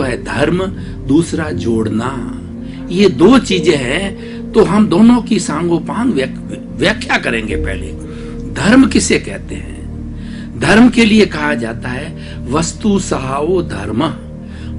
है धर्म, दूसरा जोड़ना। ये दो चीजें हैं, तो हम दोनों की सांगोपांग व्याख्या करेंगे। पहले धर्म किसे कहते हैं? धर्म के लिए कहा जाता है वस्तु सहाओ धर्म।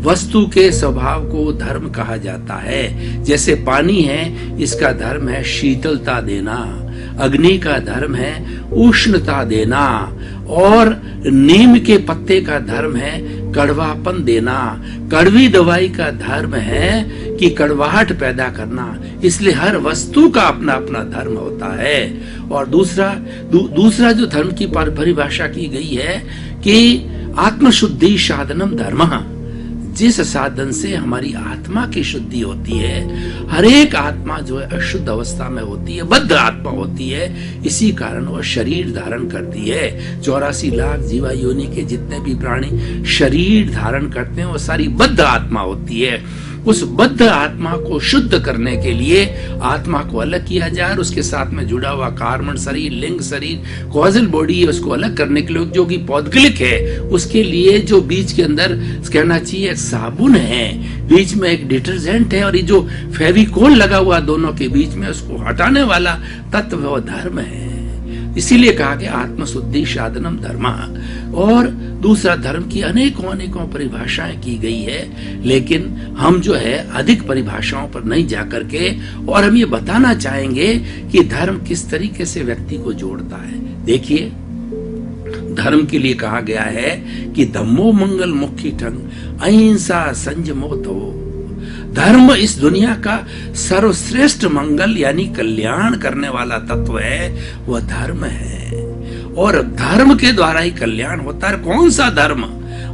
वस्तु के स्वभाव को धर्म कहा जाता है। जैसे पानी है, इसका धर्म है शीतलता देना। अग्नि का धर्म है उष्णता देना। और नीम के पत्ते का धर्म है कड़वापन देना। कड़वी दवाई का धर्म है कि कड़वाहट पैदा करना। इसलिए हर वस्तु का अपना अपना धर्म होता है। और दूसरा जो धर्म की परिभाषा की गई है कि आत्मशुद्धि साधनम धर्मः। जिस साधन से हमारी आत्मा की शुद्धि होती है, हर एक आत्मा जो है अशुद्ध अवस्था में होती है, बद्ध आत्मा होती है। इसी कारण वह शरीर धारण करती है। 84 लाख जीवा योनि के जितने भी प्राणी शरीर धारण करते हैं, वो सारी बद्ध आत्मा होती है। उस बद्ध आत्मा को शुद्ध करने के लिए आत्मा को अलग किया जाए, और उसके साथ में जुड़ा हुआ कार्बन शरीर, लिंग शरीर, कॉजल बॉडी है, उसको अलग करने के लिए जो कि पौद्गलिक है, उसके लिए जो बीच के अंदर कहना चाहिए साबुन है, बीच में एक डिटर्जेंट है, और ये जो फेविकोल लगा हुआ दोनों के बीच में, उसको हटाने वाला तत्व वो धर्म है। इसीलिए कहा गया आत्मशुद्धि साधनम धर्मा। और दूसरा धर्म की अनेकों परिभाषाएं की गई है, लेकिन हम जो है अधिक परिभाषाओं पर नहीं जाकर के, और हम ये बताना चाहेंगे कि धर्म किस तरीके से व्यक्ति को जोड़ता है। देखिए, धर्म के लिए कहा गया है कि धम्मो मंगल मुखी ठंग अहिंसा संयमो तो। धर्म इस दुनिया का सर्वश्रेष्ठ मंगल यानी कल्याण करने वाला तत्व है, वह धर्म है। और धर्म के द्वारा ही कल्याण होता है। कौन सा धर्म?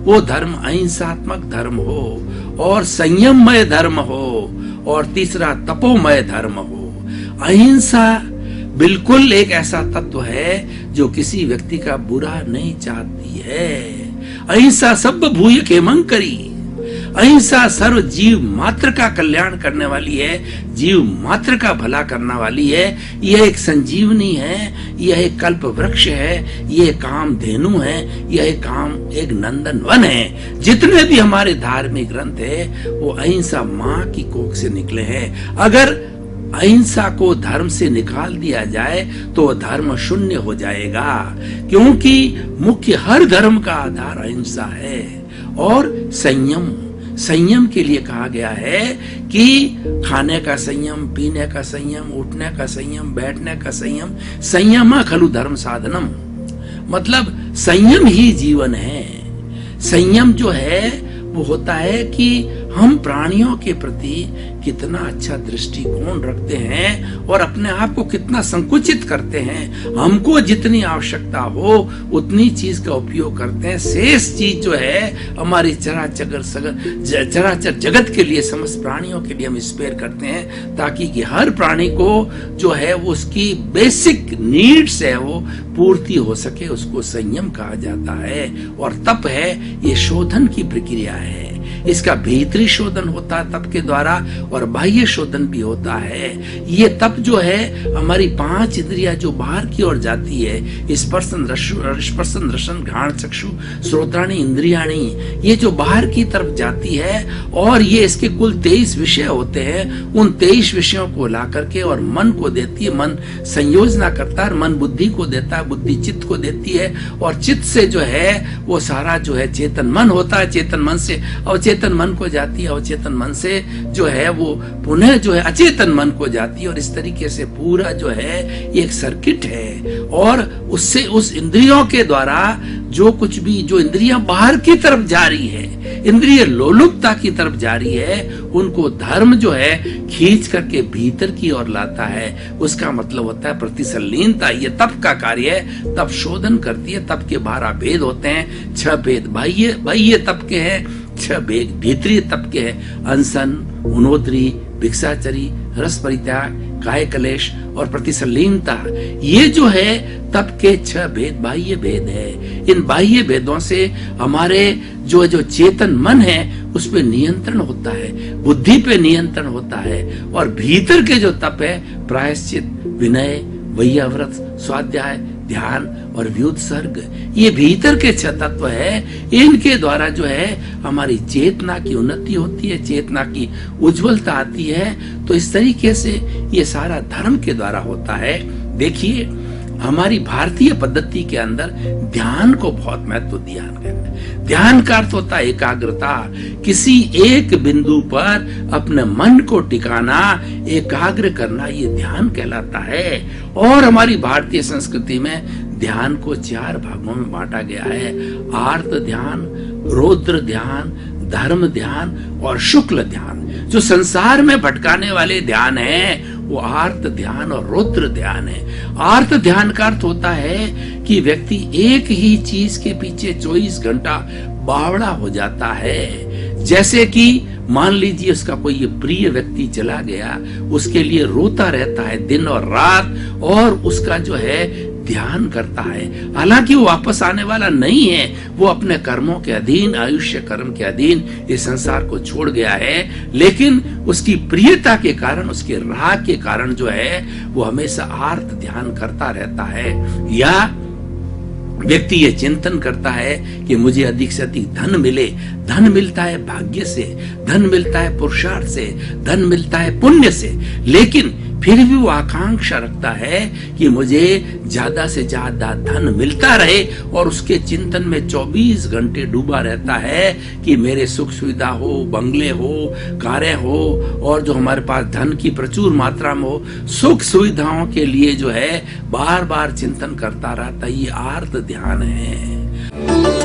वो धर्म अहिंसात्मक धर्म हो, और संयममय धर्म हो, और तीसरा तपोमय धर्म हो। अहिंसा बिल्कुल एक ऐसा तत्व है जो किसी व्यक्ति का बुरा नहीं चाहती है। अहिंसा सब भूय खेमं करी। अहिंसा सर्व जीव मात्र का कल्याण करने वाली है, जीव मात्र का भला करने वाली है। यह एक संजीवनी है, यह एक कल्प वृक्ष है, यह काम धेनु है, यह एक नंदन वन है। जितने भी हमारे धार्मिक ग्रंथ है वो अहिंसा माँ की कोख से निकले हैं। अगर अहिंसा को धर्म से निकाल दिया जाए तो धर्म शून्य हो जाएगा, क्योंकि मुख्य हर धर्म का आधार अहिंसा है। और संयम के लिए कहा गया है कि खाने का संयम, पीने का संयम, उठने का संयम, बैठने का संयम। संयम खलु धर्म साधनम, मतलब संयम ही जीवन है। संयम जो है वो होता है कि हम प्राणियों के प्रति कितना अच्छा दृष्टिकोण रखते हैं और अपने आप को कितना संकुचित करते हैं। हमको जितनी आवश्यकता हो उतनी चीज का उपयोग करते हैं। शेष चीज जो है हमारी चराचर जगत के लिए, समस्त प्राणियों के लिए हम स्पेयर करते हैं, ताकि कि हर प्राणी को जो है वो उसकी बेसिक नीड्स है वो पूर्ति हो सके। उसको संयम कहा जाता है। और तप है ये शोधन की प्रक्रिया है। इसका भीतरी शोधन होता है तप के द्वारा, और बाह्य शोधन भी होता है। ये तप जो है हमारी 5 इंद्रियां जो बाहर की ओर जाती है, स्पर्शन रसन घ्राण चक्षु श्रोत्राणी इंद्रियाणी, ये जो बाहर की तरफ जाती है, और ये इसके कुल 23 विषय होते हैं। उन 23 विषयों को ला करके और मन को देती है। मन संयोजना करता है, मन बुद्धि को देता है, बुद्धि चित्त को देती है, और चित्त से जो है वो सारा जो है चेतन मन होता है। चेतन मन से अवचेतन मन को जाती है, अवचेतन मन से जो है वो पुनः जो है अचेतन मन को जाती है। और इस तरीके से पूरा जो है एक सर्किट है। और उससे उस इंद्रियों के द्वारा जो कुछ भी, जो इंद्रियां बाहर की तरफ जा रही है, इंद्रिय लोलुपता की तरफ जा रही है, उनको धर्म जो है खींच करके भीतर की ओर लाता है। उसका मतलब होता है प्रतिसल्लीनता। ये तप का कार्य है। तप शोधन करती है। तप के 12 भेद होते हैं। 6 भेद बाह्य तप के हैं, 6 भेद भीतरी तप के हैं। अनशन, उनोद्री, भिक्षाचरी, रस परित्याग, काय कलेश और प्रतिसल्लीनता। ये जो है तप के 6 भेद बाह्य भेद है। इन बाह्य भेदों से हमारे जो चेतन मन है उस पे नियंत्रण होता है, बुद्धि पे नियंत्रण होता है। और भीतर के जो तप है, प्रायश्चित, विनय, वैयाव्रत, स्वाध्याय, ध्यान और व्युत्सर्ग, ये भीतर के 6 तत्व है। इनके द्वारा जो है हमारी चेतना की उन्नति होती है, चेतना की उज्जवलता आती है। तो इस तरीके से ये सारा धर्म के द्वारा होता है। देखिए, हमारी भारतीय पद्धति के अंदर ध्यान को बहुत महत्व दिया गया है। ध्यान का अर्थ होता है एकाग्रता, किसी एक बिंदु पर अपने मन को टिकाना, एकाग्र करना, ये ध्यान कहलाता है। और हमारी भारतीय संस्कृति में ध्यान को 4 भागों में बांटा गया है: आर्त ध्यान, रौद्र ध्यान, धर्म ध्यान और शुक्ल ध्यान। जो संसार में भटकाने वाले ध्यान है वो आर्त ध्यान और रौद्र ध्यान है। आर्त ध्यान का अर्थ होता है कि व्यक्ति एक ही चीज के पीछे 24 घंटा बावड़ा हो जाता है। जैसे कि मान लीजिए उसका कोई प्रिय व्यक्ति चला गया, उसके लिए रोता रहता है दिन और रात, और उसका जो है ध्यान करता है। हालांकि वो वापस आने वाला नहीं है, वो अपने कर्मों के अधीन, आयुष्य कर्म के अधीन इस संसार को छोड़ गया है, लेकिन उसकी प्रियता के कारण, उसके राग के कारण जो है वो हमेशा आर्त ध्यान करता रहता है। या व्यक्ति ये चिंतन करता है कि मुझे अधिक से अधिक धन मिले। धन मिलता है भाग्य से, धन मिलता है पुरुषार्थ से, धन मिलता है पुण्य से, लेकिन फिर भी वो आकांक्षा रखता है कि मुझे ज्यादा से ज्यादा धन मिलता रहे, और उसके चिंतन में 24 घंटे डूबा रहता है कि मेरे सुख सुविधा हो, बंगले हो, कार्य हो, और जो हमारे पास धन की प्रचुर मात्रा में हो, सुख सुविधाओं के लिए जो है बार बार चिंतन करता रहता है। ये आर्त ध्यान है।